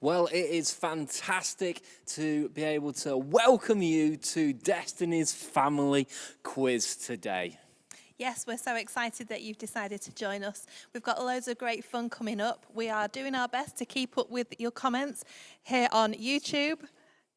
Well, it is fantastic to be able to welcome you to Destiny's Family Quiz today. Yes, we're so excited that you've decided to join us. We've got loads of great fun coming up. We are doing our best to keep up with your comments here on YouTube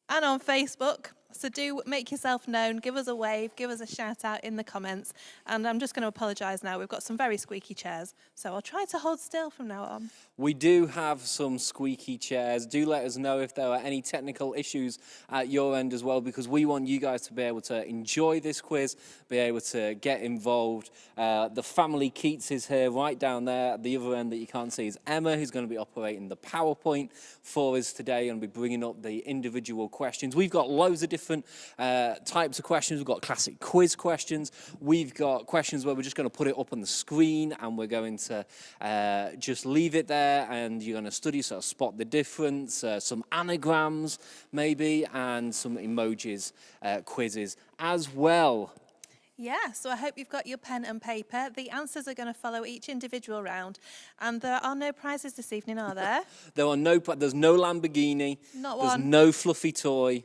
and on Facebook. So do make yourself known, give us a wave, give us a shout out in the comments. And I'm just going to apologise now. We've got some very squeaky chairs, so I'll try to hold still from now on. We do have some squeaky chairs. Do let us know if there are any technical issues at your end as well, because we want you guys to be able to enjoy this quiz, be able to get involved. The family Keates is here right down there. At the other end that you can't see is Emma, who's going to be operating the PowerPoint for us today and be bringing up the individual questions. We've got loads of different types of questions. We've got classic quiz questions. We've got questions where we're just going to put it up on the screen and we're going to just leave it there, and you're going to study, sort of spot the difference, some anagrams maybe, and some emojis quizzes as well. Yeah, so I hope you've got your pen and paper. The answers are going to follow each individual round, and there are no prizes this evening, are there? There's no Lamborghini. Not There's one. no fluffy toy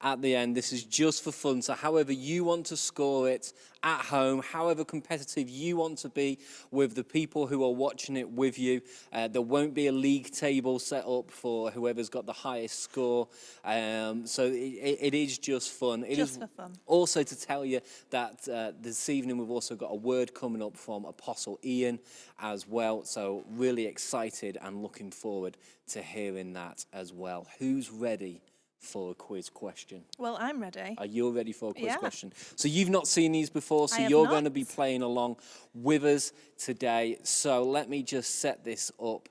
at the end. This is just for fun. So however you want to score it at home, however competitive you want to be with the people who are watching it with you, there won't be a league table set up for whoever's got the highest score. So it is just fun. It Just is for fun. Also to tell you that this evening we've also got a word coming up from Apostle Ian as well. So really excited and looking forward to hearing that as well. Who's ready for a quiz question? Well, I'm ready. Are you ready for a quiz Yeah. question? So you've not seen these before, so I have you're not. going to be playing along with us today. So let me just set this up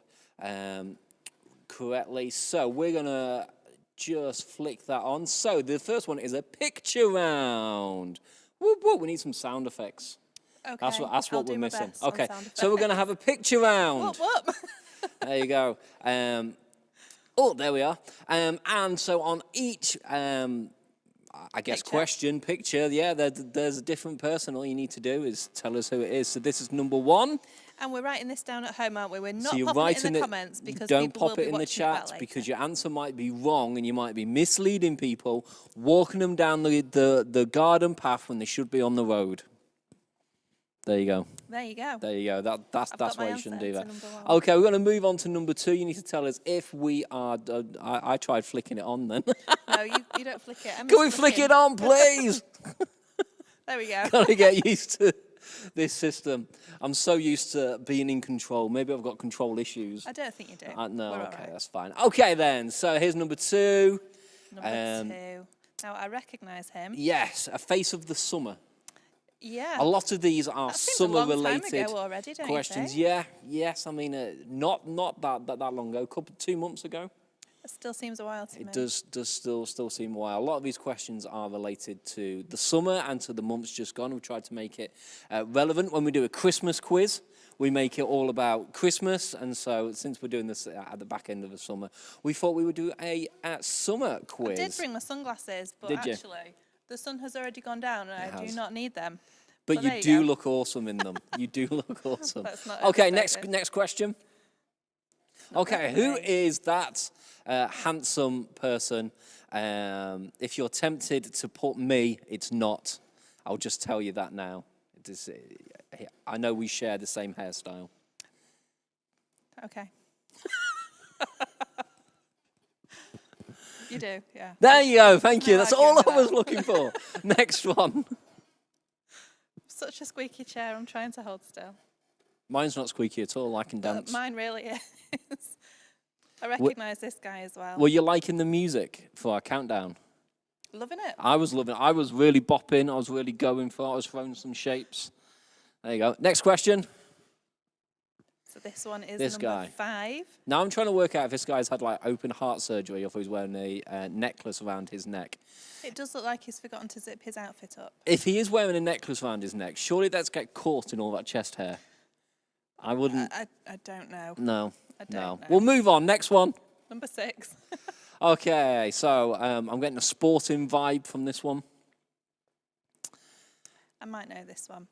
correctly. So we're going to just flick that on. So the first one is a picture round. Whoop, whoop, we need some sound effects. Okay, That's what I'll we're do my missing. best on Okay, sound so we're going to have a picture round. Whoop, whoop. There you go. Oh, there we are. And so on each, I guess, picture, yeah, there's a different person. All you need to do is tell us who it is. So this is number one. And we're writing this down at home, aren't we? We're not So you're popping it in writing the it, comments because don't people pop will it be in the watching it back chat later. because your answer might be wrong and you might be misleading people, walking them down the garden path when they should be on the road. There you go. There you go. There you go. That's why you shouldn't do that. One. Okay, we're going to move on to number two. You need to tell us if we are. I tried flicking it on then. No, you don't flick it. Can we flick it on, please? There we go. Gotta get used to this system. I'm so used to being in control. Maybe I've got control issues. I don't think you do. No, We're okay, all right. that's fine. Okay then, so here's number two. Number two. Now, I recognise him. Yes, a face of the summer. Yeah. A lot of these are That seems a long time summer-related ago already, don't you questions. think? Yeah, yes. I mean, not that long ago. 2 months ago. It still seems a while to me. It does still seem a while. A lot of these questions are related to the summer and to the months just gone. We've tried to make it relevant. When we do a Christmas quiz, we make it all about Christmas. And so since we're doing this at the back end of the summer, we thought we would do a summer quiz. I did bring my sunglasses, but actually, the sun has already gone down and I do not need them. But you do look awesome in them. You do look awesome. Okay, next question. Okay, who is that handsome person? If you're tempted to put me, it's not. I'll just tell you that now. I know we share the same hairstyle. Okay. You do, yeah. There you go, thank you. That's argue all with I was that. looking for. Next one. Such a squeaky chair, I'm trying to hold still. Mine's not squeaky at all, I can dance. Mine really is. I recognise this guy as well. Were you liking the music for our countdown? Loving it. I was loving it. I was really bopping. I was really going for it. I was throwing some shapes. There you go. Next question. So this one is This number guy. 5. Now I'm trying to work out if this guy's had like open heart surgery or if he's wearing a necklace around his neck. It does look like he's forgotten to zip his outfit up. If he is wearing a necklace around his neck, surely that's get caught in all that chest hair. I wouldn't. I don't know. No. I don't No. know. We'll move on. Next one. Number 6. Okay, so I'm getting a sporting vibe from this one. I might know this one.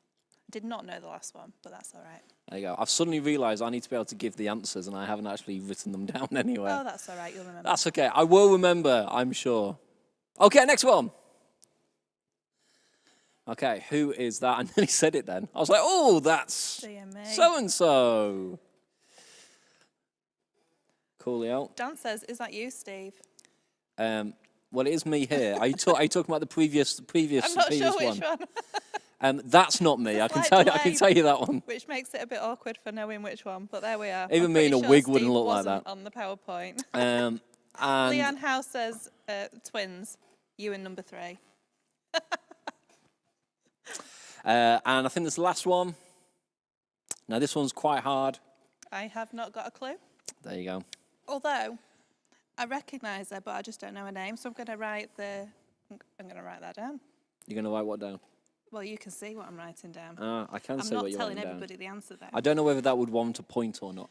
Did not know the last one, but that's all right. There you go. I've suddenly realised I need to be able to give the answers, and I haven't actually written them down anywhere. Oh, that's all right. You'll remember. That's okay. I will remember, I'm sure. Okay, next one. Okay, who is that? I nearly said it then. I was like, oh, that's so-and-so. Coolio. Dan says, is that you, Steve? Well, it is me here. Are you talking about the previous I'm not sure which one. That's not me. I can tell you that one. Which makes it a bit awkward for knowing which one, but there we are. Even me in a wig wouldn't look like that. On the PowerPoint. And Leanne House says twins. You and number 3. and I think this last one. Now this one's quite hard. I have not got a clue. There you go. Although I recognise her, but I just don't know her name, so I'm going to write that down. You're going to write what down? Well, you can see what I'm writing down. I can see what you're writing down. I'm not telling everybody the answer, though. I don't know whether that would warrant a point or not.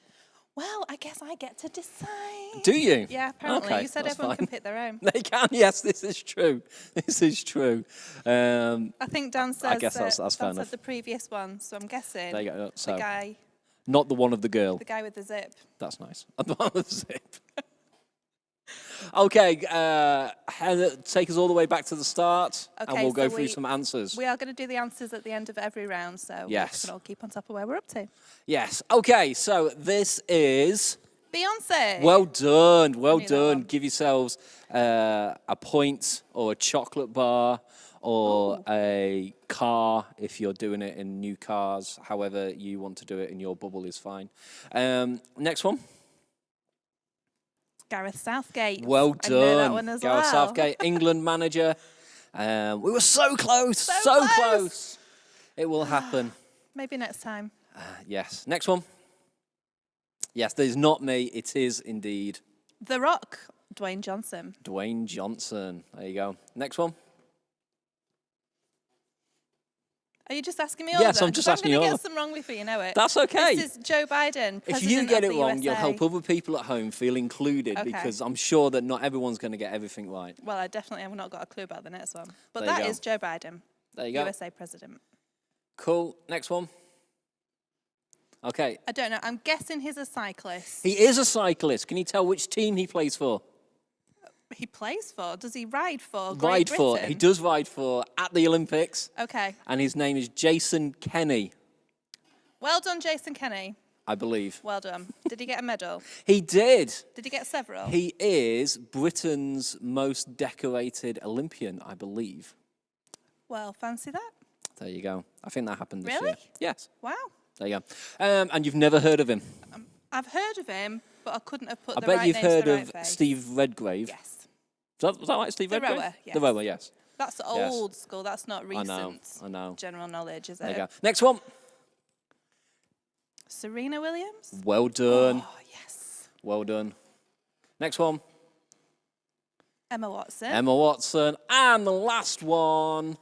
Well, I guess I get to decide. Do you? Yeah, apparently. Okay, you said everyone can pick their own. They can, yes, this is true. This is true. I think Dan says I guess that's fair enough. said the previous one, so I'm guessing there you go. So, the guy. Not the one of the girl. The guy with the zip. That's nice. The one with the zip. Okay, take us all the way back to the start, and we'll go through some answers. We are going to do the answers at the end of every round, so we can all keep on top of where we're up to. Yes. Okay, so this is... Beyonce. Well done, well done. Give yourselves a point or a chocolate bar or a car if you're doing it in new cars. However you want to do it in your bubble is fine. Next one. Gareth Southgate. Well done. I know that one as Gareth Southgate, England manager. We were so close, so close. It will happen. Maybe next time. Yes. Next one. Yes, there's not me. It is indeed. The Rock, Dwayne Johnson. Dwayne Johnson. There you go. Next one. Are you just asking me all Yes, I'm just asking you all. I'm going to get some wrong before you know it. That's okay. This is Joe Biden, President If you get of it the wrong, USA. you'll help other people at home feel included because I'm sure that not everyone's going to get everything right. Well, I definitely have not got a clue about the next one. But there that is Joe Biden, there you go. USA President. Cool. Next one. Okay. I don't know. I'm guessing he's a cyclist. He is a cyclist. Can you tell which team he plays for? He plays for? Does he ride for Ride Great for. Britain? He does ride for at the Olympics. Okay. And his name is Jason Kenny. Well done, Jason Kenny. I believe. Well done. Did he get a medal? He did. Did he get several? He is Britain's most decorated Olympian, I believe. Well, fancy that. There you go. I think that happened this Really? year. Yes. Wow. There you go. And you've never heard of him? I've heard of him, but I couldn't have put I the bet right you've name to heard the of right face. Steve Redgrave. Yes. Was that right, Steve Redgrave? rower, yes. The rower, yes. That's old school. That's not recent. I know. General knowledge, is There it? you go. Next one. Serena Williams? Well done. Oh, yes. Well done. Next one. Emma Watson. Emma Watson. And the last one.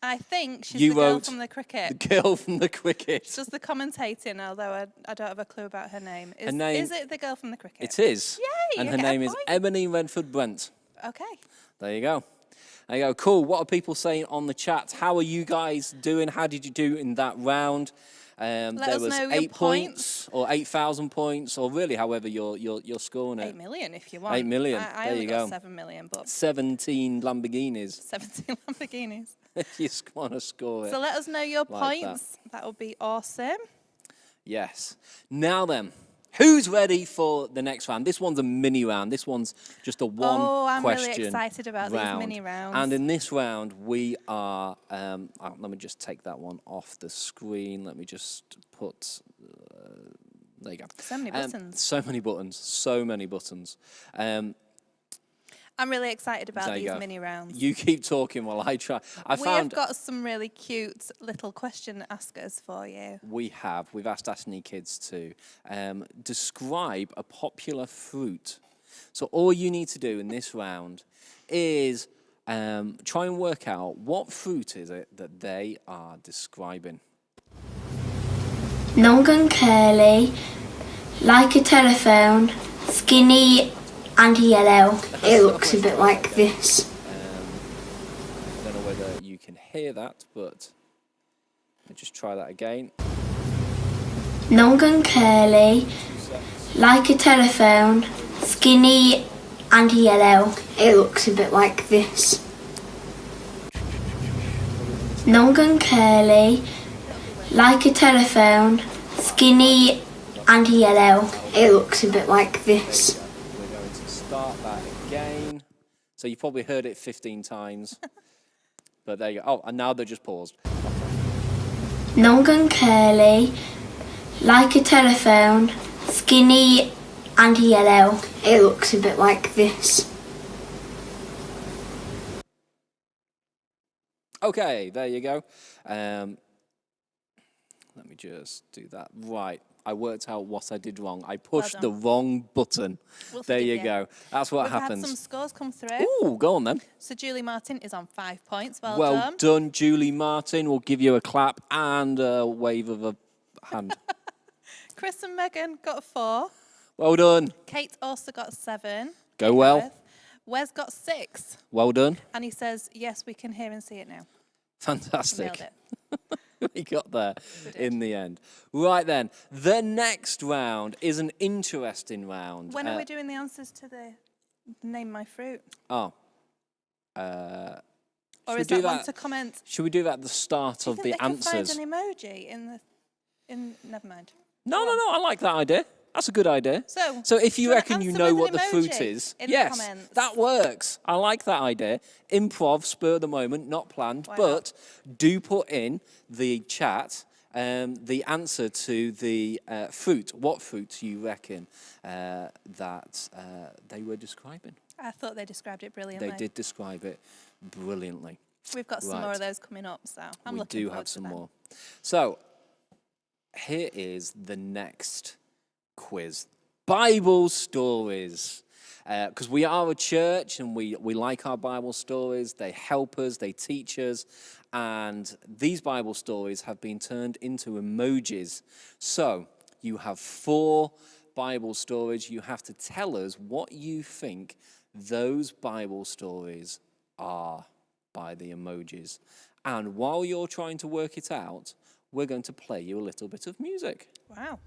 I think she's You the girl wrote from the cricket. The girl from the cricket. She does the commentating, although I don't have a clue about her name. Her name- Is it the girl from the cricket? It is. Yay, And you her get a name is point. Emily Redford Brent. Okay. There you go. There you go. Cool. What are people saying on the chat? How are you guys doing? How did you do in that round? There us was know your 8 points or 8,000 points or really however you're scoring it. 8 million if you want. 8 million. I There only you got go. 7 million, but 17 Lamborghinis 17 Lamborghinis. if you want to score it. So let us know your like points. That would be awesome. Yes. Now then, who's ready for the next round? This one's a mini round. This one's just a one I'm question really excited about round. these mini rounds. And in this round, we are. Let me just take that one off the screen. Let me just put. There you go. So many buttons. So many buttons. So many buttons. I'm really excited about There you these go. mini rounds. You keep talking while I try. We have got some really cute little question askers for you. We've asked Ashley kids to describe a popular fruit. So all you need to do in this round is try and work out what fruit is it that they are describing. Long and curly, like a telephone, skinny and yellow. It looks a bit like this. I don't know whether you can hear that, but Let's just try that again. Long and curly, like a telephone, skinny and yellow. It looks a bit like this. Long and curly, like a telephone, skinny and yellow. It looks a bit like this. We're going to start that again. So you probably heard it 15 times. But there you go. Oh, and now they're just paused. Long and curly, like a telephone, skinny and yellow. It looks a bit like this. Okay, there you go. Let me just do that. Right. I worked out what I did wrong. I pushed the wrong button. There you go. That's what happens. We've had some scores come through. Ooh, go on then. So Julie Martin is on 5 points. Well Well done, Julie Martin. We'll give you a clap and a wave of a hand. Chris and Megan got 4. Well done. Kate also got 7. Go well. Wes got 6. Well done. And he says, yes, we can hear and see it now. Fantastic. Nailed it. We got there in the end. Right then, the next round is an interesting round. When are we doing the answers to the Name My Fruit? Oh. Or is that one to comment? Should we do that at the start of the answers? Can they find an emoji in never mind. No, I like that idea. That's a good idea. So if you reckon you know what the fruit is, yes, that works. I like that idea. Improv, spur of the moment, not planned, but do put in the chat the answer to the fruit. What fruit you reckon that they were describing? I thought they described it brilliantly. They did describe it brilliantly. We've got some more of those coming up, so I'm looking forward to them. We do have some more. So here is the next quiz. Bible stories. Because we are a church and we like our Bible stories. They help us, they teach us. And these Bible stories have been turned into emojis. So you have 4 Bible stories. You have to tell us what you think those Bible stories are by the emojis. And while you're trying to work it out, we're going to play you a little bit of music. Wow.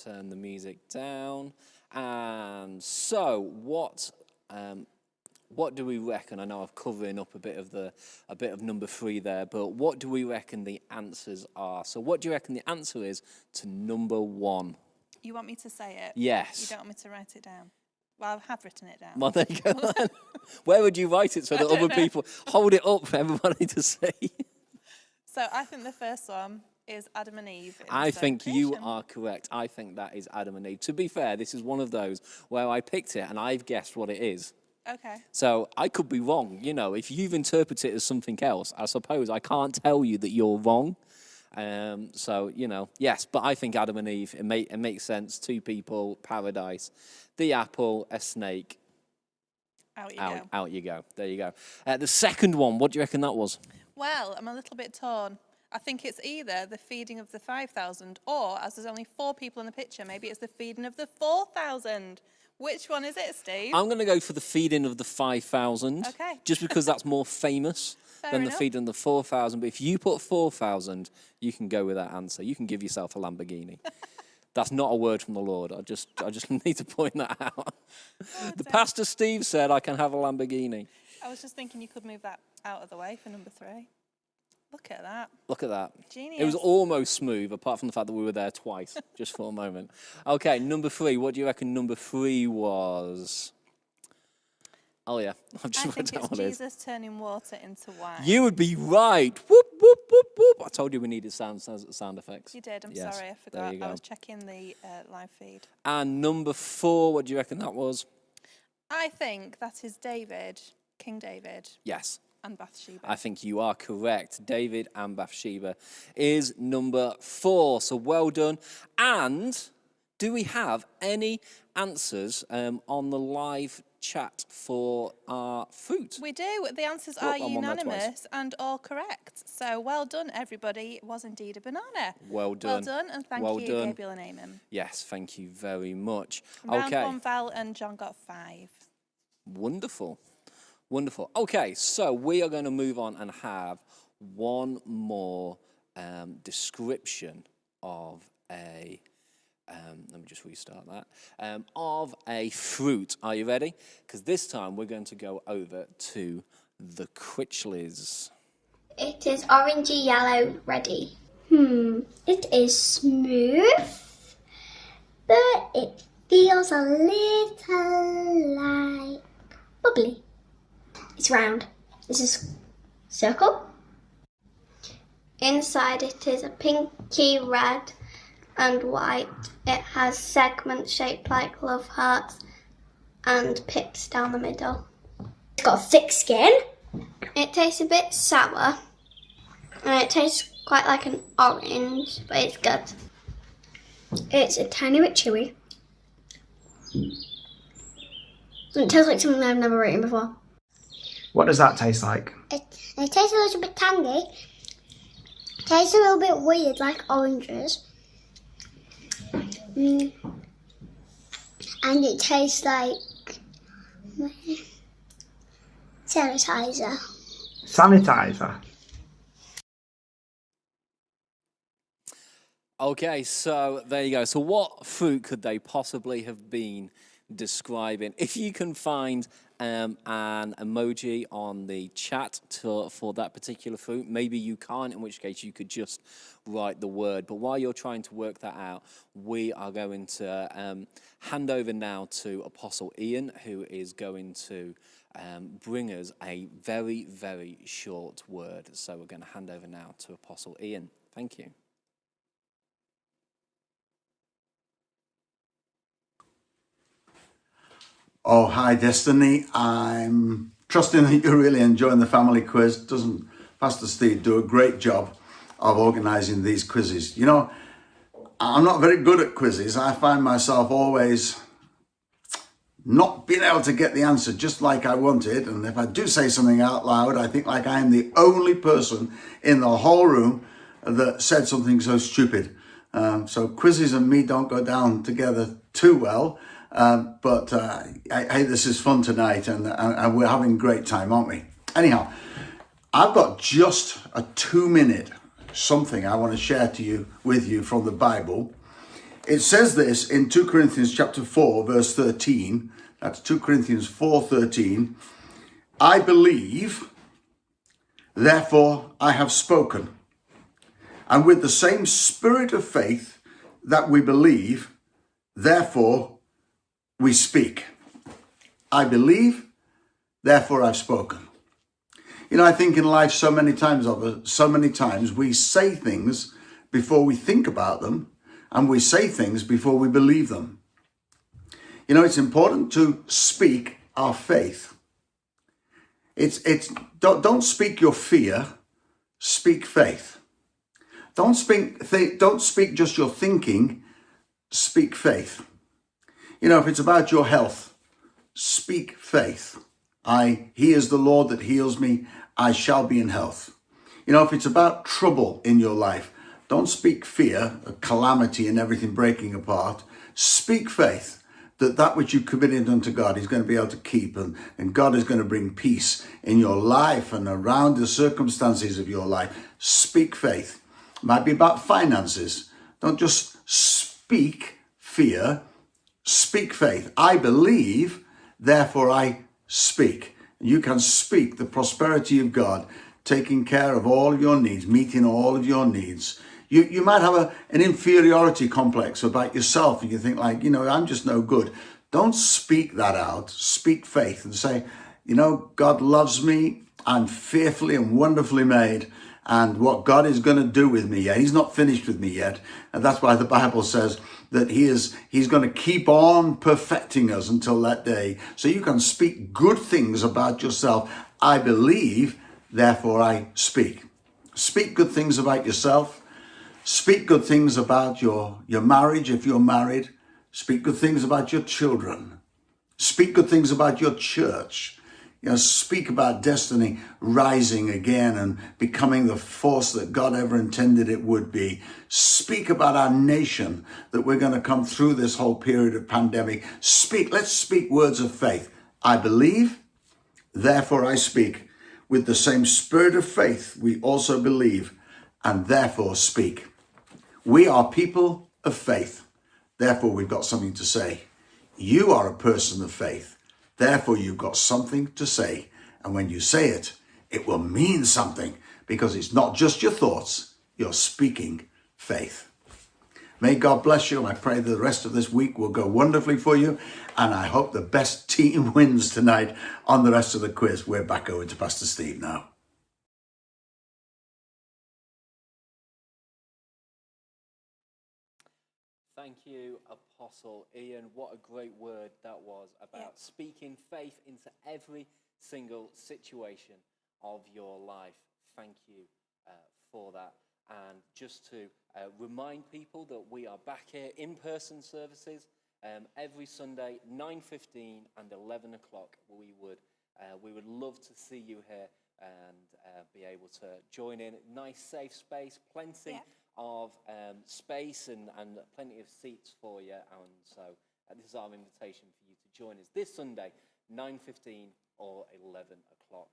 Turn the music down. And so what do we reckon? I know I'm covering up a bit of number 3 there, but what do we reckon the answers are? So what do you reckon the answer is to number 1? You want me to say it? Yes. You don't want me to write it down? Well, I have written it down. Well, there you go then. Where would you write it so that other people hold it up for everybody to see? So I think the first one is Adam and Eve. I think you are correct. I think that is Adam and Eve. To be fair, this is one of those where I picked it and I've guessed what it is. Okay. So I could be wrong. You know, if you've interpreted it as something else, I suppose I can't tell you that you're wrong. So, you know, yes, but I think Adam and Eve, it makes sense. 2 people, paradise, the apple, a snake. Out you go. There you go. The second one, what do you reckon that was? Well, I'm a little bit torn. I think it's either the feeding of the 5,000 or, as there's only 4 people in the picture, maybe it's the feeding of the 4,000. Which one is it, Steve? I'm going to go for the feeding of the 5,000. Okay. Just because that's more famous than the feeding of the 4,000. But if you put 4,000, you can go with that answer. You can give yourself a Lamborghini. That's not a word from the Lord. I just need to point that out. The pastor Steve said I can have a Lamborghini. I was just thinking you could move that out of the way for number 3. Look at that. Look at that. Genius. It was almost smooth, apart from the fact that we were there twice, just for a moment. Okay, number 3. What do you reckon number 3 was? Oh, yeah. I've just I worked think out it's what it is. Jesus turning water into wine. You would be right. Whoop, whoop, whoop, whoop. I told you we needed sound effects. You did. I'm Yes, sorry. I there forgot. you go. I was checking the live feed. And number 4, what do you reckon that was? I think that is David, King David, Yes. and Bathsheba. I think you are correct. David and Bathsheba is number 4. So well done. And do we have any answers on the live chat for our fruit? We do. The answers Oh, are I'm on there twice. unanimous and all correct. So well done, everybody. It was indeed a banana. Well done. Well done, and thank Well you, done. Gabriel and Eamon. Yes, thank you very much. Round Okay. 1, Val and John got 5. Wonderful. Wonderful. Okay, so we are going to move on and have one more description of a, let me just restart that, of a fruit. Are you ready? Because this time we're going to go over to the Critchleys. It is orangey yellow ready. It is smooth, but it feels a little like bubbly. It's round. This is circle. Inside it is a pinky red and white. It has segments shaped like love hearts and pips down the middle. It's got a thick skin. It tastes a bit sour and it tastes quite like an orange, but it's good. It's a tiny bit chewy. It tastes like something I've never eaten before. What does that taste like? It tastes a little bit tangy. It tastes a little bit weird, like oranges. And it tastes like sanitizer. Sanitizer. Okay, so there you go. So what fruit could they possibly have been describing? If you can find an emoji on the chat for that particular fruit, maybe you can't, in which case you could just write the word. But while you're trying to work that out, we are going to hand over now to Apostle Ian, who is going to bring us a very, very short word. So we're going to hand over now to Apostle Ian. Thank you. Oh, hi, Destiny. I'm trusting that you're really enjoying the family quiz. Doesn't Pastor Steve do a great job of organising these quizzes? You know, I'm not very good at quizzes. I find myself always not being able to get the answer just like I wanted. And if I do say something out loud, I think like I am the only person in the whole room that said something so stupid. So quizzes and me don't go down together too well. But this is fun tonight, and we're having a great time, aren't we? Anyhow, I've got just a 2-minute something I want to share with you from the Bible. It says this in 2 Corinthians chapter 4, verse 13. That's 2 Corinthians 4:13. I believe, therefore I have spoken. And with the same spirit of faith that we believe, therefore we speak. I believe, therefore I've spoken. You know, I think in life so many times we say things before we think about them, and we say things before we believe them. You know, it's important to speak our faith. Don't speak your fear, speak faith. Don't speak just your thinking, speak faith. You know, if it's about your health, speak faith. He is the Lord that heals me. I shall be in health. You know, if it's about trouble in your life, don't speak fear, calamity and everything breaking apart. Speak faith that which you committed unto God, he's going to be able to keep, and God is going to bring peace in your life and around the circumstances of your life. Speak faith. It might be about finances. Don't just speak fear. Speak faith. I believe, therefore I speak. You can speak the prosperity of God taking care of all of your needs, meeting all of your needs. You might have an inferiority complex about yourself, and you think like, I'm just no good. Don't speak that out. Speak faith and say, God loves me. I'm fearfully and wonderfully made. And what God is going to do with me yet, he's not finished with me yet. And that's why the Bible says that he's going to keep on perfecting us until that day. So you can speak good things about yourself. I believe, therefore I speak. Speak good things about yourself. Speak good things about your marriage if you're married. Speak good things about your children. Speak good things about your church. Speak about destiny rising again and becoming the force that God ever intended it would be. Speak about our nation, that we're going to come through this whole period of pandemic. Let's speak words of faith. I believe, therefore I speak. With the same spirit of faith, we also believe and therefore speak. We are people of faith. Therefore, we've got something to say. You are a person of faith. Therefore, you've got something to say. And when you say it, it will mean something because it's not just your thoughts. You're speaking faith. May God bless you. I pray that the rest of this week will go wonderfully for you. And I hope the best team wins tonight on the rest of the quiz. We're back over to Pastor Steve now. Thank you, Apostle Ian. What a great word that was about speaking faith into every single situation of your life. Thank you for that. And just to remind people that we are back here in-person services every Sunday, 9:15 and 11 o'clock. We would love to see you here and be able to join in. Nice, safe space, plenty of space and plenty of seats for you. And so this is our invitation for you to join us this Sunday, 9:15 or 11 o'clock.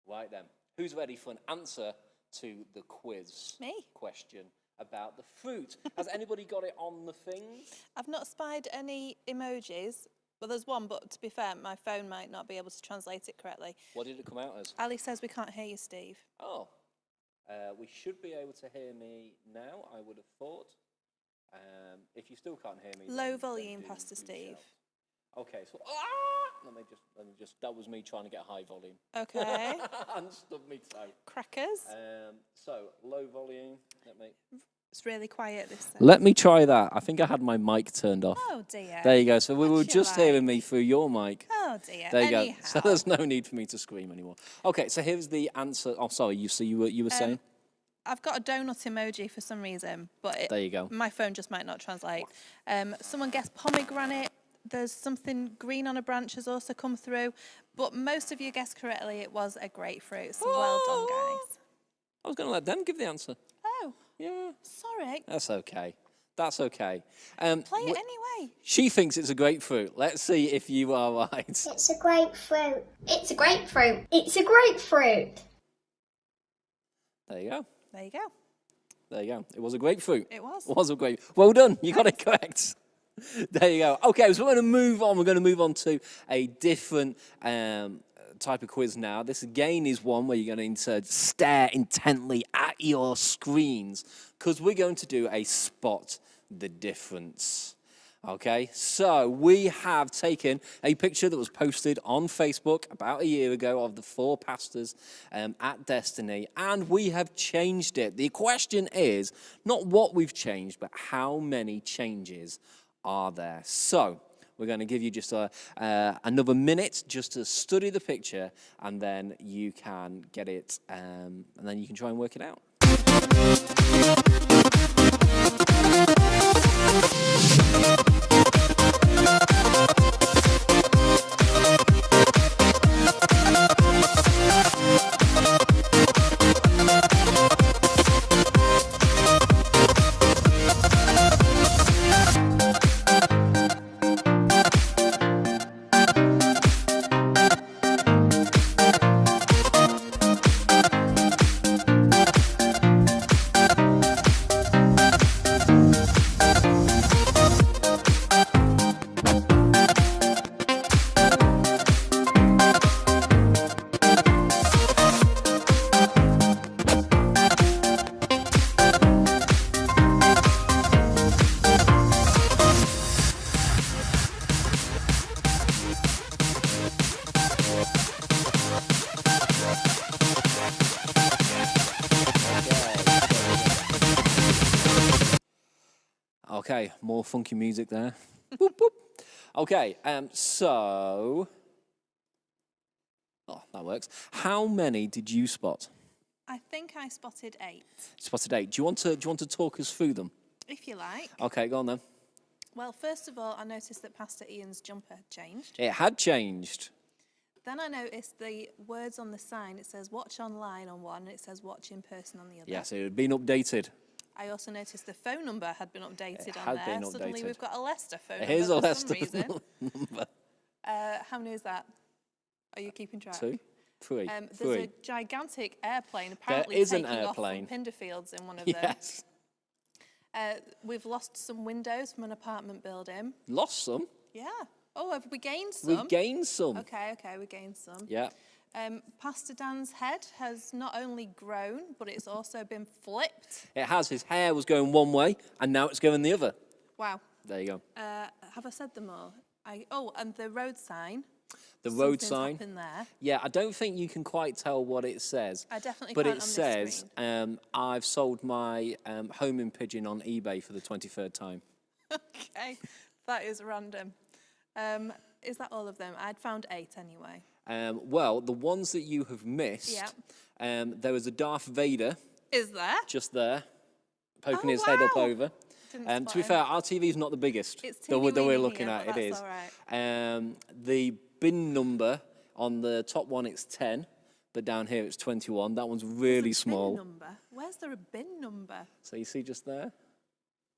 Right then, who's ready for an answer to the quiz question about the fruit? Has anybody got it on the thing? I've not spied any emojis. Well, there's one, but to be fair, my phone might not be able to translate it correctly. What did it come out as? Ali says we can't hear you, Steve. Oh, we should be able to hear me now, I would have thought. If you still can't hear me, Low volume, Pastor Steve. Okay, so let me just. That was me trying to get high volume. Okay. And stubbed me toe. Crackers. So low volume. It's really quiet this time. Let me try that. I think I had my mic turned off. Oh dear. There you go. So we were What's just your hearing me through your mic. Oh dear. There you Anyhow. go. So there's no need for me to scream anymore. Okay, so here's the answer. Oh, sorry. You were saying? I've got a donut emoji for some reason, but There you go. my phone just might not translate. Someone guessed pomegranate. There's something green on a branch has also come through, but most of you guessed correctly. It was a grapefruit. So well done, guys. I was going to let them give the answer. Oh, Yeah. sorry. That's okay. That's okay. Play it anyway. She thinks it's a grapefruit. Let's see if you are right. It's a grapefruit. It's a grapefruit. It's a grapefruit. There you go. There you go. There you go. It was a grapefruit. It was. It was a grapefruit. Well done. You got it correct. There you go. Okay, so we're going to move on. We're going to move on to a different type of quiz now. This again is one where you're going to stare intently at your screens because we're going to do a spot the difference. Okay, so we have taken a picture that was posted on Facebook about a year ago of the 4 pastors at Destiny, and we have changed it. The question is not what we've changed, but how many changes are there. So we're going to give you just another minute just to study the picture, and then you can get it, and then you can try and work it out. Okay, more funky music there. Boop, boop. Okay, so... Oh, that works. How many did you spot? I think I spotted 8, Spotted 8. Do you want to talk us through them? if you like. Okay, go on then. Well, first of all, I noticed that Pastor Ian's jumper had changed. It had changed. Then I noticed the words on the sign. It says watch online on one, and it says watch in person on the other. Yes, it had been updated. I also noticed the phone number had been updated It on had there. been Suddenly updated. we've got a Leicester phone number Here's a for Leicester some reason. number. How many is that? Are you keeping track? 2, 3, There's 3. a gigantic airplane apparently is an taking off from airplane. Pinderfields in one of them. Yes. We've lost some windows from an apartment building. Lost some. Yeah. Oh, have we gained some? We gained some. Okay, we gained some. Yeah. Pastor Dan's head has not only grown, but it's also been flipped. It has. His hair was going one way, and now it's going the other. Wow. There you go. Have I said them all? And the road sign. The road Something's sign. happened there. Yeah, I don't think you can quite tell what it says. I definitely but can't it on this says, screen. I've sold my homing pigeon on eBay for the 23rd time. Okay, that is random. Is that all of them? I'd found 8 anyway. Well, the ones that you have missed, there was a Darth Vader Is there? just there, poking Oh, his head up wow. over. Didn't To be spot fair, our TV is not the biggest It's that we're teeny-weeny looking here, at. but It that's is. all right. The bin number on the top one, it's 10, but down here it's 21. That one's really There's a small. Bin number? Where's there a bin number? So you see just there?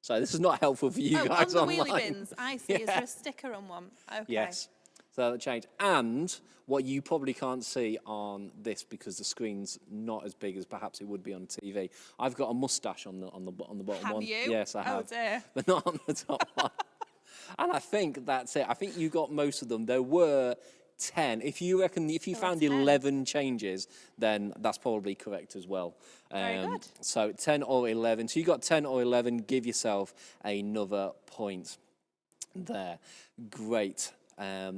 Sorry, this is not helpful for you guys on the online. wheelie bins. I see. Is there a sticker on one? Okay. Yes. So that changed. And what you probably can't see on this because the screen's not as big as perhaps it would be on TV. I've got a mustache on the bottom Have one. you? Yes, I have. Oh dear. But not on the top one. And I think that's it. I think you got most of them. There were 10. If you found 10. 11 changes, then that's probably correct as well. Very good. So 10 or 11. So you got 10 or 11. Give yourself another point there. Great. There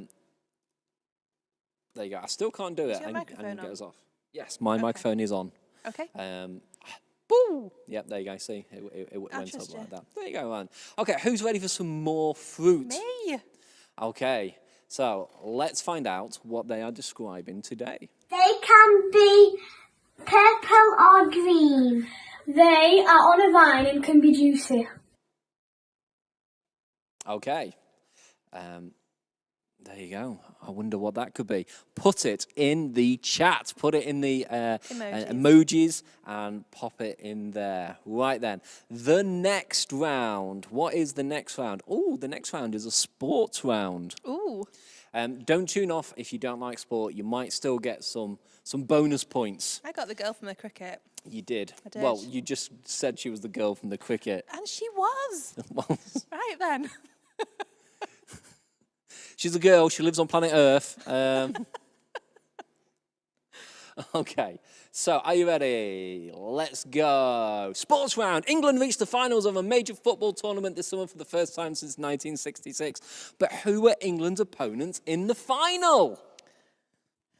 you go. I still can't do it. your microphone and get on? us off. Yes, my microphone is on. Okay. Boo! Yep, there you go. See, it went up trust you. like that. There you go, man. Okay, who's ready for some more fruit? Me. Okay, so let's find out what they are describing today. They can be purple or green. They are on a vine and can be juicy. Okay. There you go. I wonder what that could be. Put it in the chat. Put it in the emojis and pop it in there. Right then. The next round. What is the next round? Oh, the next round is a sports round. Ooh. Don't tune off if you don't like sport. You might still get some bonus points. I got the girl from the cricket. You did. I did. Well, you just said she was the girl from the cricket. And she was. Well, Right then. she's a girl. She lives on planet Earth. Okay. So, are you ready? Let's go. Sports round. England reached the finals of a major football tournament this summer for the first time since 1966. But who were England's opponents in the final?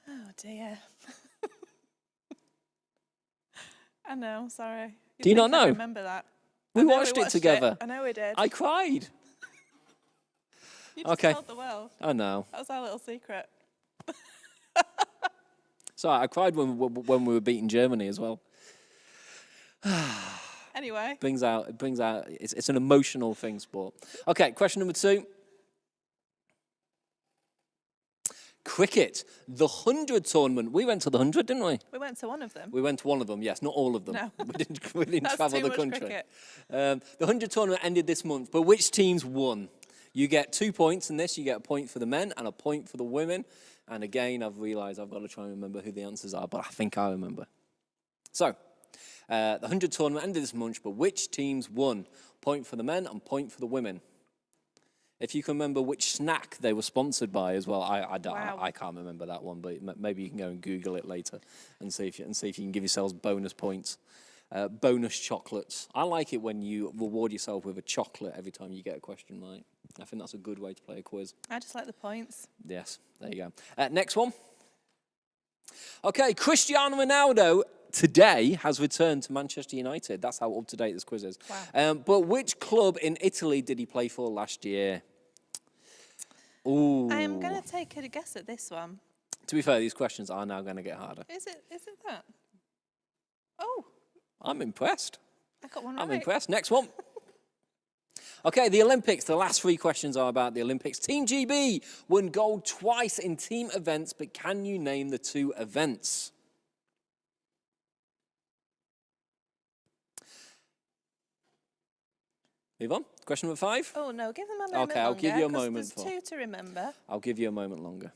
Oh dear. I know. Sorry. Do you not think I'd know? remember that. We I know watched it together. I know we did. I cried. You just Okay. told the world. I know. That was our little secret. Sorry, I cried when we were beating Germany as well. Anyway. It brings out. It's an emotional thing, sport. Okay, question number 2. Cricket, the 100 tournament. We went to the 100, didn't we? We went to one of them. We went to one of them, yes, not all of them. No. We didn't That's travel too the much country. cricket. The 100 tournament ended this month, but which teams won? You get 2 points in this. You get a point for the men and a point for the women. And again, I've realised I've got to try and remember who the answers are, but I think I remember. So, the 100 tournament ended this month, but which teams won? Point for the men and point for the women. If you can remember which snack they were sponsored by as well, I can't remember that one, but maybe you can go and Google it later and see if you can give yourselves bonus points. Bonus chocolates. I like it when you reward yourself with a chocolate every time you get a question right. I think that's a good way to play a quiz. I just like the points. Yes, there you go. Next one. Okay, Cristiano Ronaldo today has returned to Manchester United. That's how up-to-date this quiz is. Wow. But which club in Italy did he play for last year? Ooh. I am going to take a guess at this one. To be fair, these questions are now going to get harder. Is it that? Oh, I'm impressed. I got one right. I'm impressed. Next one. Okay, the Olympics. The last 3 questions are about the Olympics. Team GB won gold twice in team events, but can you name the 2 events? Move on. Question number 5. Oh, no, give them a moment Okay, I'll longer, give you a 'cause moment there's for- 2 to remember. I'll give you a moment longer.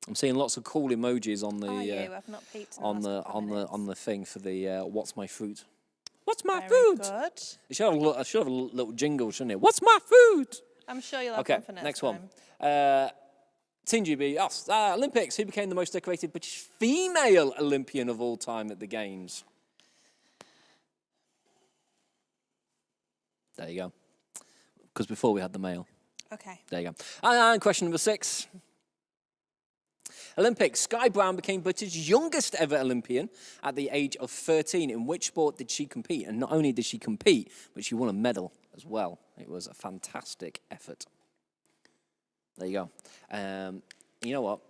I'm seeing lots of cool emojis on Are you? the I've not peeked in on the the last couple of minutes. on the thing for the what's my fruit? What's my Very food? good. It should have I should have a little jingle, shouldn't it? What's my food? I'm sure you'll have Okay, one for next next time. one. Team GB, us. Olympics. Who became the most decorated British female Olympian of all time at the Games? There you go. Because before we had the male. Okay. There you go. And question number 6. Olympics. Sky Brown became Britain's youngest ever Olympian at the age of 13. In which sport did she compete? And not only did she compete, but she won a medal as well. It was a fantastic effort. There you go. You know what?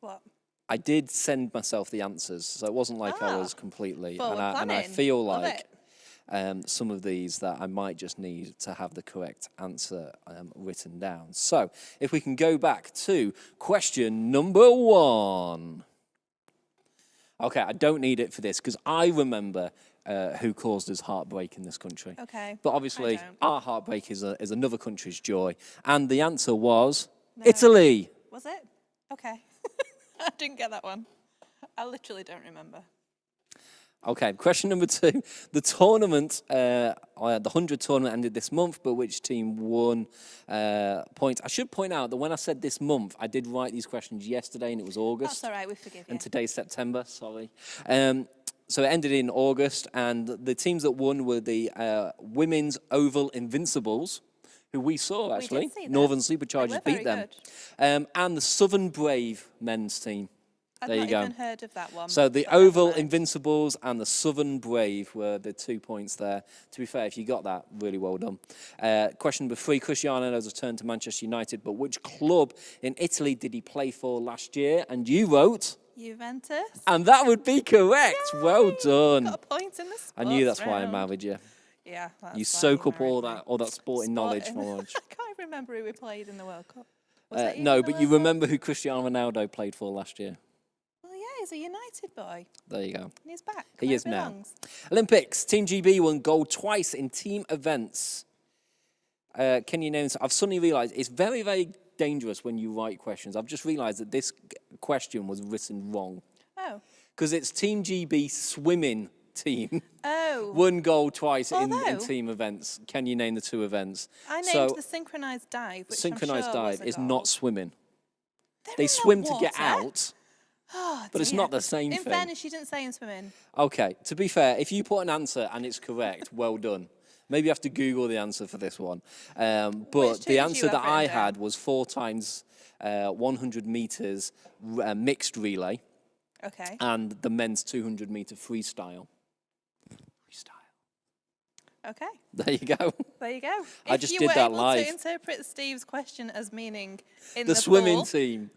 What? I did send myself the answers, so it wasn't like I was completely. Forward And I planning. feel Love like it. some of these that I might just need to have the correct answer written down. So if we can go back to question number 1. Okay, I don't need it for this because I remember who caused us heartbreak in this country. Okay. But obviously, I don't. our heartbreak is another country's joy. And the answer was Italy. Was it? Okay. I didn't get that one. I literally don't remember. Okay, question number 2. The tournament, the 100 tournament ended this month, but which team won points? I should point out that when I said this month, I did write these questions yesterday and it was August. That's all right, we forgive you. And today's September, sorry. So it ended in August, and the teams that won were the Women's Oval Invincibles, who we saw, actually. did see them. Northern They Superchargers were beat very them. good. And the Southern Brave men's team. I've There not you go. even heard of that one. So the but never Oval mind. Invincibles and the Southern Brave were the 2 points there. To be fair, if you got that, really well done. Question number 3, Cristiano has returned to Manchester United, but which club in Italy did he play for last year? And you wrote... Juventus. And that would be correct. Yay! Well done. Got a point in the sports I knew that's why I round. married you. Yeah, that's You why soak up married all me. that sporting knowledge from lunch. I can't remember who we played in the World Cup. Was that No, in the but you World Cup? remember who Cristiano Ronaldo played for last year. Well, yeah, he's a United boy. There you go. And he's back. He where is now. belongs. Olympics. Team GB won gold twice in team events. Can you name? I've suddenly realised it's very, very dangerous when you write questions. I've just realised that this question was written wrong Oh. because it's Team GB swimming team Oh. won gold twice in Although- team events. Can you name the 2 events? I named So the synchronised dive, which synchronised I'm sure dive was a is goal. not swimming. They're They in the swim to get water. out, Oh, but it's dear. not the same In thing. fairness, you didn't say in swimming. Okay, to be fair, if you put an answer and it's correct, well done. Maybe you have to Google the answer for this one. But Which two the did you answer that have I written down? had was 4 times 100 metres mixed relay Okay. and the men's 200 metre freestyle. Okay. There you go. There you go. I If just you did were that able live. to interpret Steve's question as meaning in The swimming pool, team.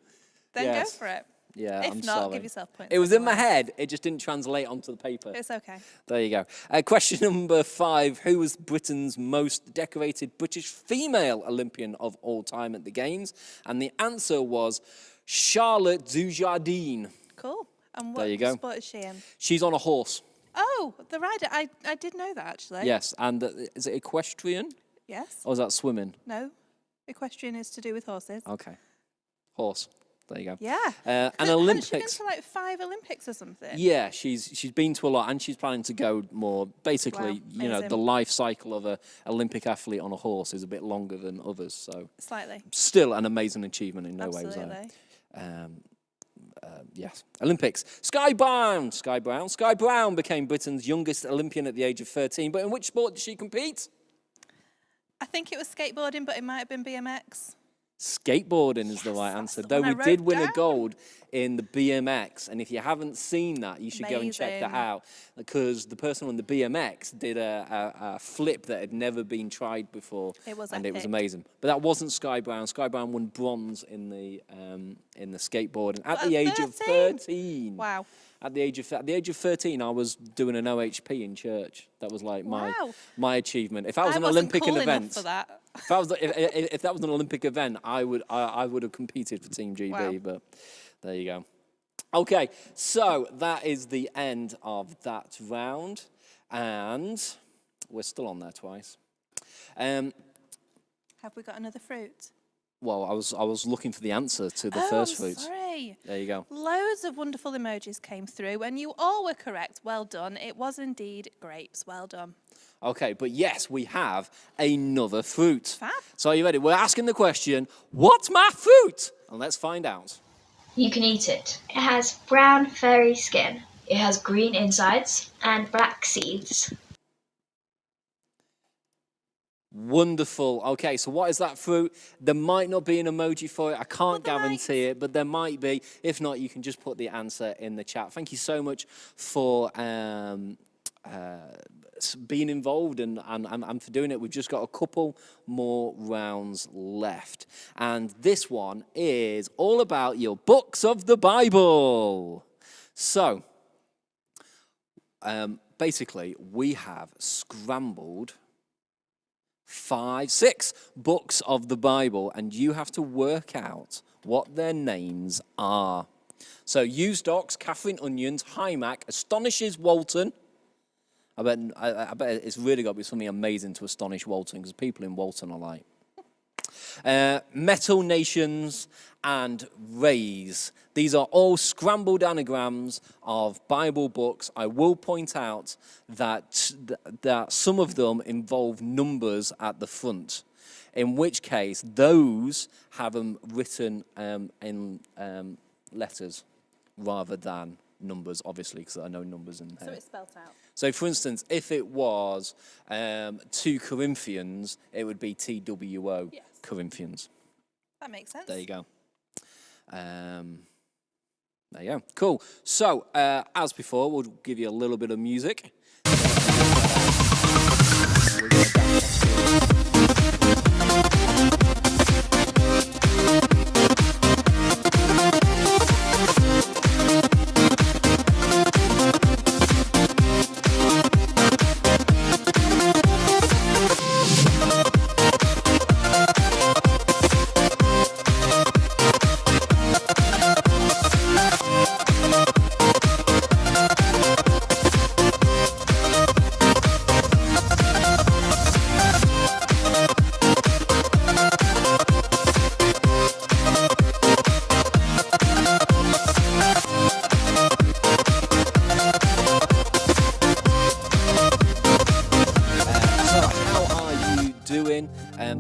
then yes. go for it. Yeah, If I'm not, sorry. give yourself points. It was in my anyway. head. It just didn't translate onto the paper. It's okay. There you go. Question number 5. Who was Britain's most decorated British female Olympian of all time at the Games? And the answer was Charlotte Dujardin. Cool. And There what you go. sport is she in? She's on a horse. Oh, the rider. I did know that, actually. Yes. And is it equestrian? Yes. Or is that swimming? No. Equestrian is to do with horses. Okay. Horse. There you go. Yeah. And Hasn't she been Olympics. to like 5 Olympics or something? Yeah, she's been to a lot, and she's planning to go more. Basically, Wow, you know, amazing. the life cycle of a Olympic athlete on a horse is a bit longer than others. So Slightly. still an amazing achievement in no way was Absolutely. yes. Olympics. Sky Brown became Britain's youngest Olympian at the age of 13. But in which sport did she compete? I think it was skateboarding, but it might have been BMX. Skateboarding is the right answer. the Though one I we did wrote win a down. gold in the BMX, and if you haven't seen that, you should go and check that Amazing. out, because the person on the BMX did a flip that had never been tried before, It was and it was epic. amazing. But that wasn't Sky Brown. Sky Brown won bronze in the skateboarding at the age of 13. Wow. At the age of 13, I was doing an OHP in church. That was like Wow. my achievement. If that was I an wasn't Olympic cool enough event, for that. if that was an Olympic event, I would have competed for Team GB. Wow. But there you go. Okay, so that is the end of that round, and we're still on there twice. Have we got another fruit? Well, I was looking for the answer to the Oh, first I'm fruit. sorry. There you go. Loads of wonderful emojis came through, and you all were correct. Well done. It was indeed grapes. Well done. Okay, but yes, we have another fruit. Fab. So are you ready? We're asking the question, what's my fruit? And let's find out. You can eat it. It has brown furry skin. It has green insides. And black seeds. Wonderful. Okay, so what is that fruit? There might not be an emoji for it. I can't there guarantee it, but there might be. If not, you can just put the answer in the chat. Thank you so much for being involved and for doing it. We've just got a couple more rounds left. And this one is all about your books of the Bible. So, basically, we have scrambled 6 books of the Bible, and you have to work out what their names are. So, Used Ox, Catherine Onions, Hi Mac, Astonishes Walton. I bet it's really got to be something amazing to astonish Walton, because people in Walton are like. Metal Nations and Raise. These are all scrambled anagrams of Bible books. I will point out that some of them involve numbers at the front, in which case those have them written in letters rather than numbers, obviously, because I know numbers in there. So it's spelt out. So, for instance, if it was 2 Corinthians, it would be TWO, Yes. Corinthians. That makes sense. There you go. There you go. Cool. So, as before, we'll give you a little bit of music.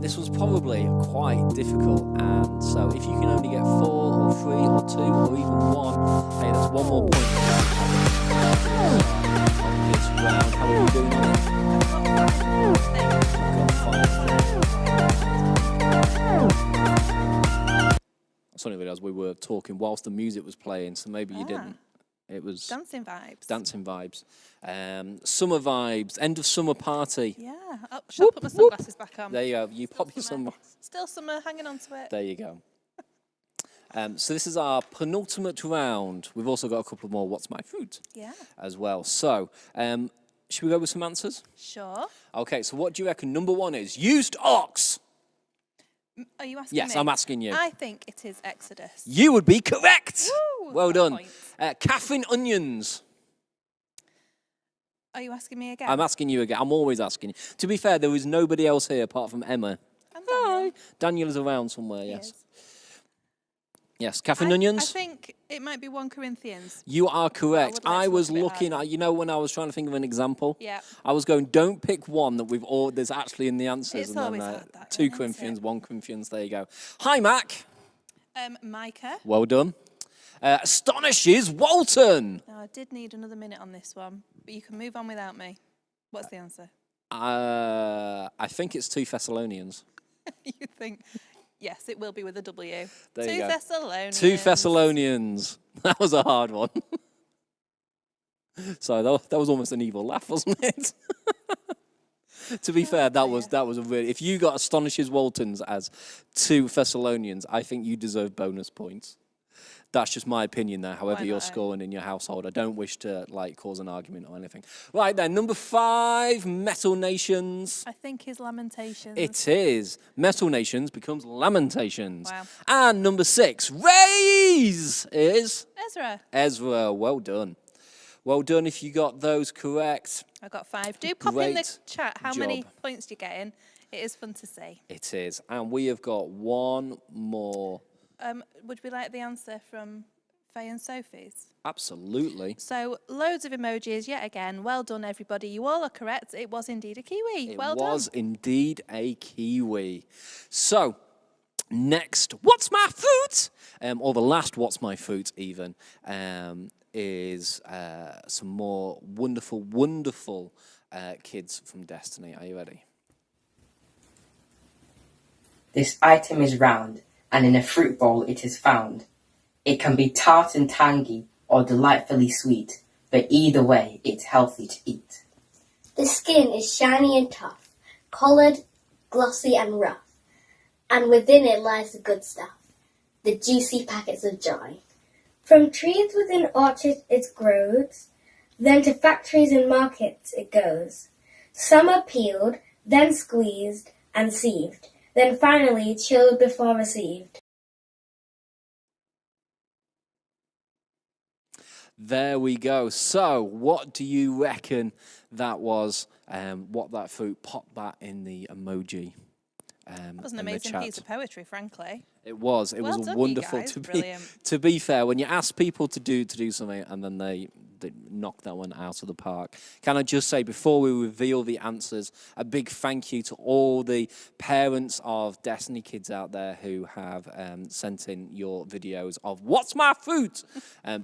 This was probably quite difficult, and so if you can only get 4 or 3 or 2 or even 1, hey, that's 1 more point. This round, how are you doing on it? I suddenly realised we were talking whilst the music was playing, so maybe you didn't. It was dancing vibes. Dancing vibes. Summer vibes. End of summer party. Yeah. Oh, should I put my sunglasses back on? There you go. You pop your sunglasses. Still summer, hanging on to it. There you go. So this is our penultimate round. We've also got a couple more What's My Fruit as well. So should we go with some answers? Sure. Okay, so what do you reckon number 1 is? Used Ox. Are you asking Yes, me? I'm asking you. I think it is Exodus. You would be correct. Woo, well got a done. point. Catherine Onions. Are you asking me again? I'm asking you again. I'm always asking you. To be fair, there was nobody else here apart from Emma. And Daniel. Daniel is around somewhere, He yes. is. Yes, Catherine Onions? I think it might be 1 Corinthians. You are correct. would like I to was look a bit looking harder. at, you know, when I was trying to think of an example? Yeah. I was going, don't pick one that there's actually in the answers. It's and then, always hard, that, 2 isn't Corinthians, it? 1 Corinthians, there you go. Hi, Mac. Micah. Well done. Astonishes Walton. Now, I did need another minute on this one, but you can move on without me. What's the answer? I think it's 2 Thessalonians. You think Yes, it will be with a W. There you Two go. Thessalonians. 2 Thessalonians. That was a hard one. Sorry, that was almost an evil laugh, wasn't it? To be fair, that was a really. If you got Astonishes Waltons as 2 Thessalonians, I think you deserve bonus points. That's just my opinion there. However you're scoring in your household, I don't wish to cause an argument or anything. Right then, number 5, Metal Nations. I think is Lamentations. It is. Metal Nations becomes Lamentations. Wow. And number 6, Raise is Ezra. Ezra. Well done. Well done if you got those correct. I got 5. Do pop in the Great chat how many job. points you're getting. It is fun to see. It is. And we have got one more. Would we like the answer from Faye and Sophie's? Absolutely. So, loads of emojis yet again. Well done, everybody. You all are correct. It was indeed a kiwi. It well done. was indeed a kiwi. So, next, What's My Fruit? Or the last What's My Fruit even, is some more wonderful, wonderful kids from Destiny. Are you ready? This item is round, and in a fruit bowl it is found. It can be tart and tangy, or delightfully sweet, but either way, it's healthy to eat. The skin is shiny and tough, coloured, glossy and rough, and within it lies the good stuff, the juicy packets of joy. From trees within orchards it grows, then to factories and markets it goes. Some are peeled, then squeezed and sieved, then finally chilled before received. There we go. So, what do you reckon that was? What that fruit? Pop that in the emoji. That was an amazing piece of poetry, frankly. It was. It Well was done, you wonderful guys. to be. Brilliant. To be fair, when you ask people to do something and then they knock that one out of the park. Can I just say, before we reveal the answers, a big thank you to all the parents of Destiny kids out there who have sent in your videos of What's My Fruit?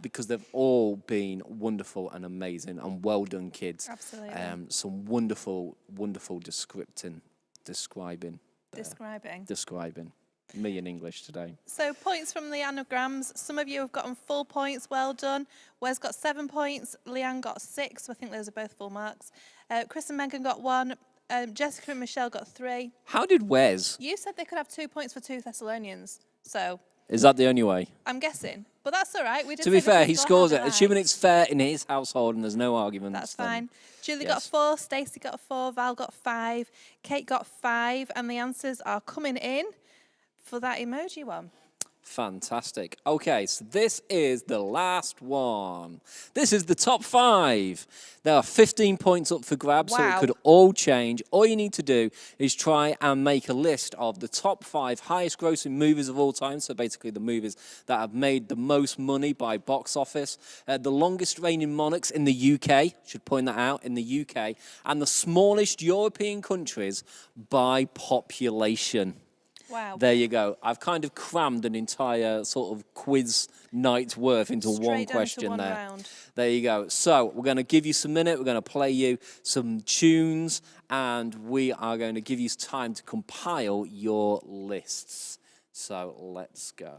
Because they've all been wonderful and amazing and well done kids. Absolutely. Some wonderful, wonderful describing. Me in English today. So points from the anagrams. Some of you have gotten full points. Well done. Wes got 7 points. Leanne got 6. So I think those are both full marks. Chris and Megan got 1. Jessica and Michelle got 3. How did Wes? You said they could have 2 points for 2 Thessalonians. So Is that the only way? I'm guessing. But that's all right. We did To be say the fair, quiz he got scores hard it. and Assuming right. it's fair in his household and there's no arguments. That's then fine. Julie yes. got 4. Stacey got 4. Val got 5. Kate got 5. And the answers are coming in for that emoji one. Fantastic. Okay, so this is the last one. This is the top 5. There are 15 points up for grabs, so it Wow. could all change. All you need to do is try and make a list of the top 5 highest grossing movies of all time. So basically the movies that have made the most money by box office. The longest reigning monarchs in the UK, should point that out, in the UK. And the smallest European countries by population. Wow. There you go. I've kind of crammed an entire sort of quiz night's worth into Straight one down to question one there. round. There you go. So we're going to give you some minute. We're going to play you some tunes, and we are going to give you time to compile your lists. So let's go.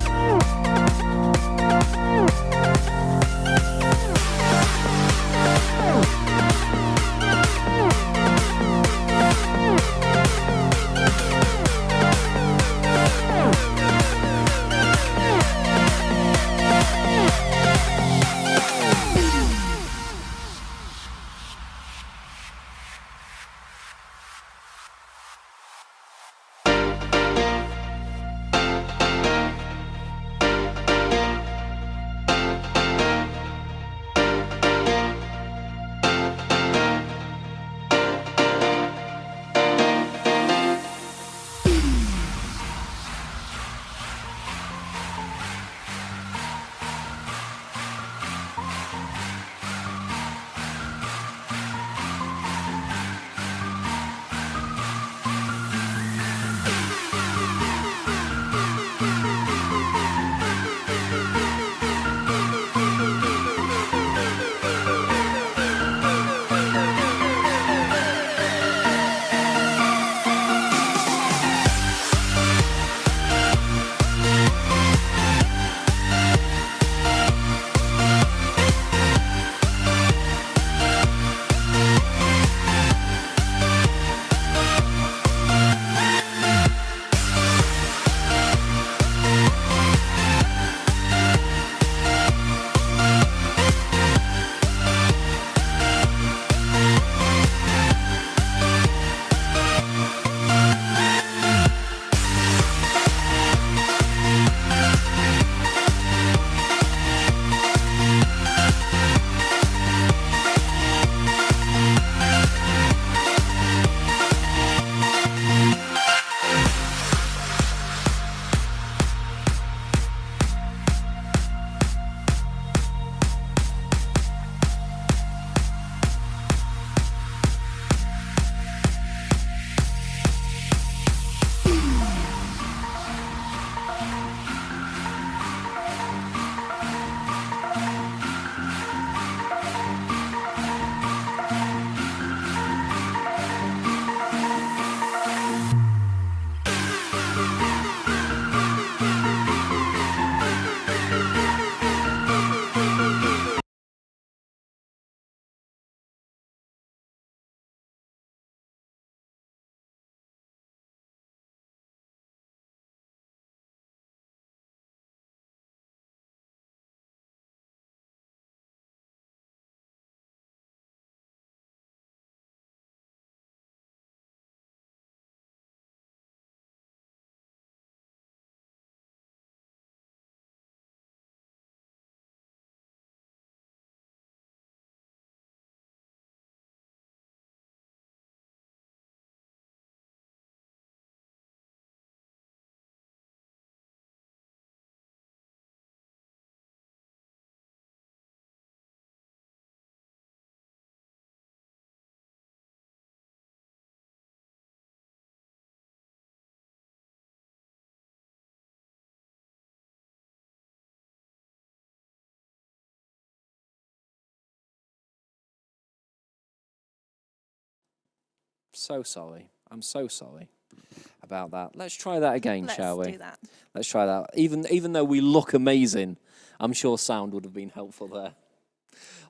So sorry. I'm so sorry about that. Let's try that again, shall we? Let's do that. Let's try that. Even though we look amazing, I'm sure sound would have been helpful there.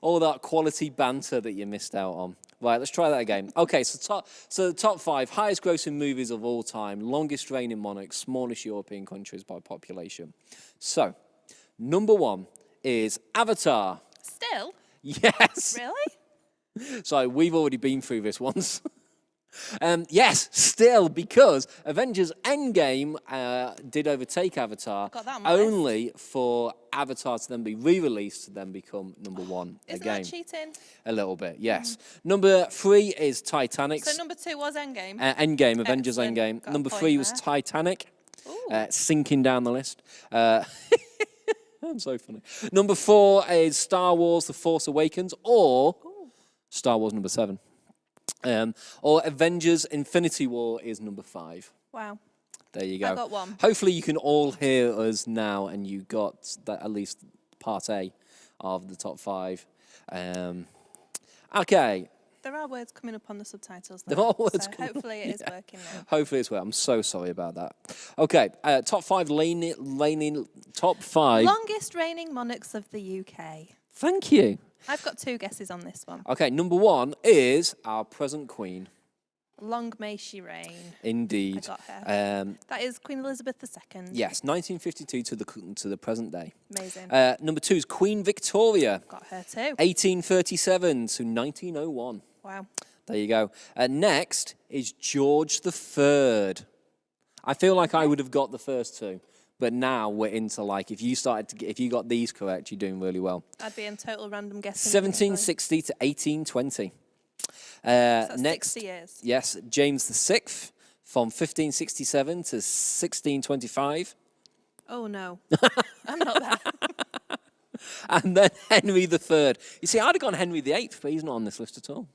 All that quality banter that you missed out on. Right, let's try that again. Okay, so the top 5 highest grossing movies of all time, longest reigning monarchs, smallest European countries by population. So, number 1 is Avatar. Still? Yes. Really? So we've already been through this once. Yes, still, because Avengers Endgame did overtake Avatar, Got that on my list. only for Avatar to then be re-released to then become number 1 Isn't again. that cheating? A little bit, yes. Number 3 is Titanic. So number 2 was Endgame. Endgame, Avengers Excellent. Endgame. Got a Number point 3 was there. Titanic, Ooh. sinking down the list. I'm so funny. Number 4 is Star Wars: The Force Awakens, or Star Wars number 7. Or Avengers Infinity War is number 5. Wow. There you go. I got one. Hopefully you can all hear us now and you got that, at least part A of the top 5. Okay. There are words coming up on the subtitles. There though, are words so coming up, hopefully it is yeah. working now. Hopefully it's well. I'm so sorry about that. Okay. Top 5 top 5. Longest reigning monarchs of the UK. Thank you. I've got 2 guesses on this one. Okay. Number 1 is our present Queen. Long may she reign. Indeed. I got her. Um, That is Queen Elizabeth II. yes, 1952 to the present day. Amazing. Number 2 is Queen Victoria, Got her too. 1837 to 1901. Wow. There you go. Next is George III. I feel like I would have got the first 2, but now we're into like if you got these correct, you're doing really well. I'd be in total random guessing. 1760 to 1820. That's Next, 60 years. yes, James VI from 1567 to 1625. Oh no. I'm not that. And then Henry III. You see, I'd have gone Henry VIII, but he's not on this list at all.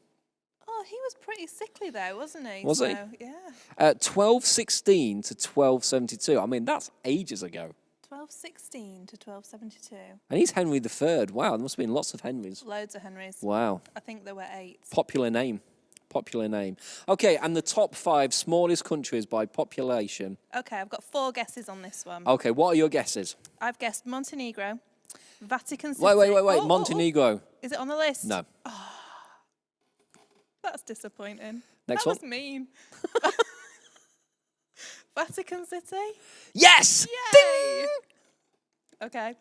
Oh, he was pretty sickly though, wasn't he? Was he? Yeah. 1216 to 1272. I mean, that's ages ago. 1216 to 1272. And he's Henry III. Wow, there must have been lots of Henrys. Loads of Henrys. Wow. I think there were 8. Popular name. Popular name. Okay, and the top 5 smallest countries by population. Okay, I've got 4 guesses on this one. Okay, what are your guesses? I've guessed Montenegro, Vatican City. Wait. Oh, Montenegro. Is it on the list? No. That's disappointing. Next that one. was mean. Vatican City? Yes! Yay! Okay.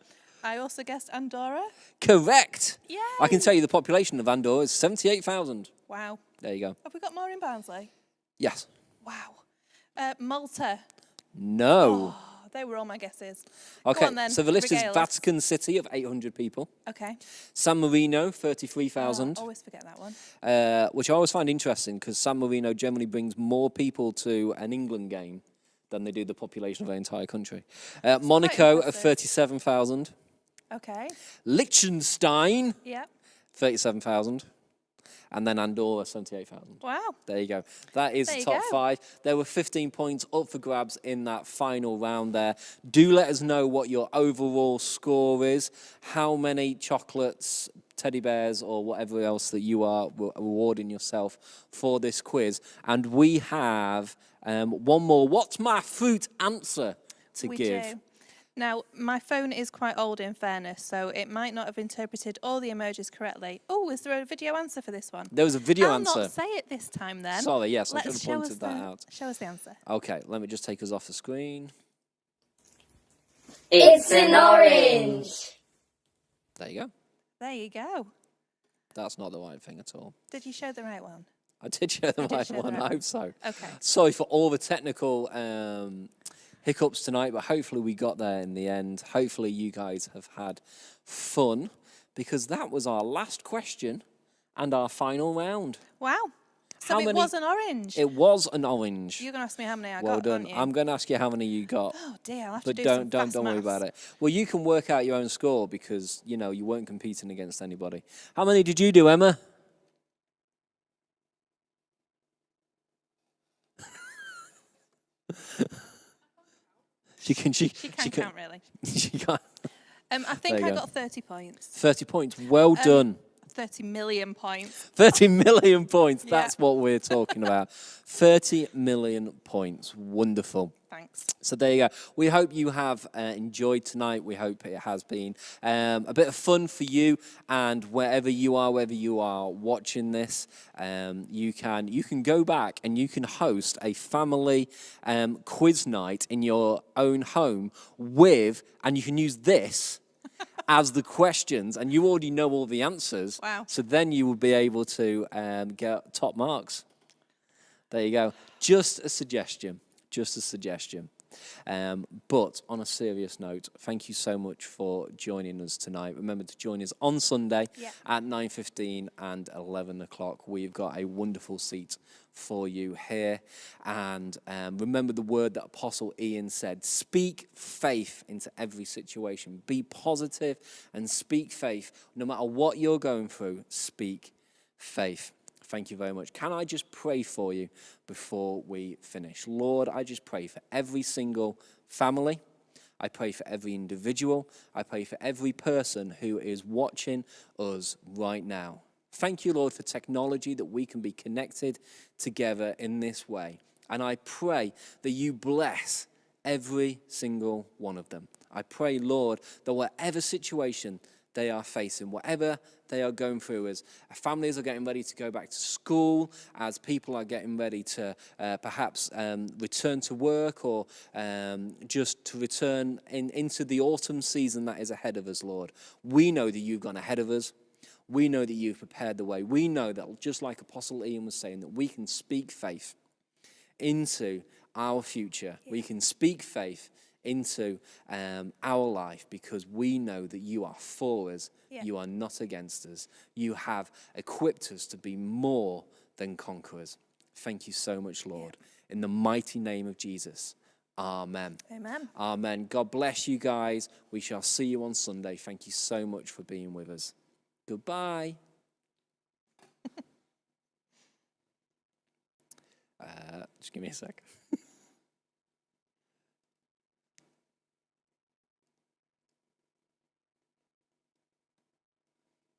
I also guessed Andorra. Correct. Yay! I can tell you the population of Andorra is 78,000. Wow. There you go. Have we got more in Barnsley? Yes. Wow. Malta. No. Oh, they were all my guesses. Okay, Go on then. so the list is Regale us. Vatican City of 800 people. Okay. San Marino, Oh, 33,000. always forget that one. Which I always find interesting because San Marino generally brings more people to an England game than they do the population of the entire country. Monaco of impressive. 37,000. Okay. Liechtenstein, Yeah. 37,000. And then Andorra, 78,000. Wow. There you go. That is There the you top go. 5. There were 15 points up for grabs in that final round there. Do let us know what your overall score is, how many chocolates, teddy bears, or whatever else that you are rewarding yourself for this quiz. And we have one more. What's my fruit answer to We give? do. Now, my phone is quite old in fairness, so it might not have interpreted all the emojis correctly. Oh, is there a video answer for this one? There was a video I'll answer. not say it this time then. Sorry, yes, I Let's should have show pointed us that the- out. Show us the answer. Okay, let me just take us off the screen. It's an orange. There you go. There you go. That's not the right thing at all. Did you show the right one? I did share the You did right share the one. right I one. hope so. Okay. Sorry for all the technical hiccups tonight, but hopefully we got there in the end. Hopefully you guys have had fun because that was our last question and our final round. Wow. So How it many- was an orange. It was an orange. You're going to ask me how many I Well got, done. aren't you? I'm going to ask you how many you got. Oh dear, I'll have But to do some don't fast worry maths. about it. Well, you can work out your own score because you know you weren't competing against anybody. How many did you do, Emma? She can Count really. she can't. I think There I you go. got 30 points. 30 points. Well done. 30 million points. 30 million points. Yeah. That's what we're talking about. 30 million points. Wonderful. Thanks. So there you go. We hope you have enjoyed tonight. We hope it has been a bit of fun for you. And wherever you are watching this, you can go back and you can host a family quiz night in your own home and you can use this as the questions, and you already know all the answers. Wow. So then you will be able to get top marks. There you go. Just a suggestion. But on a serious note, thank you so much for joining us tonight. Remember to join us on Sunday at 9:15 and 11 o'clock. We've got a wonderful seat for you here. And remember the word that Apostle Ian said, speak faith into every situation. Be positive and speak faith. No matter what you're going through, speak faith. Thank you very much. Can I just pray for you before we finish? Lord, I just pray for every single family. I pray for every individual. I pray for every person who is watching us right now. Thank you, Lord, for technology that we can be connected together in this way. And I pray that you bless every single one of them. I pray, Lord, that whatever situation they are facing, whatever they are going through, as families are getting ready to go back to school, as people are getting ready to perhaps return to work, or just to return into the autumn season that is ahead of us, Lord. We know that you've gone ahead of us. We know that you've prepared the way. We know that, just like Apostle Ian was saying, that we can speak faith into our future. Yeah. We can speak faith into our life, because we know that you are for us. Yeah. You are not against us. You have equipped us to be more than conquerors. Thank you so much, Lord. Yeah. In the mighty name of Jesus. Amen. Amen. Amen. God bless you guys. We shall see you on Sunday. Thank you so much for being with us. Goodbye. Just give me a sec.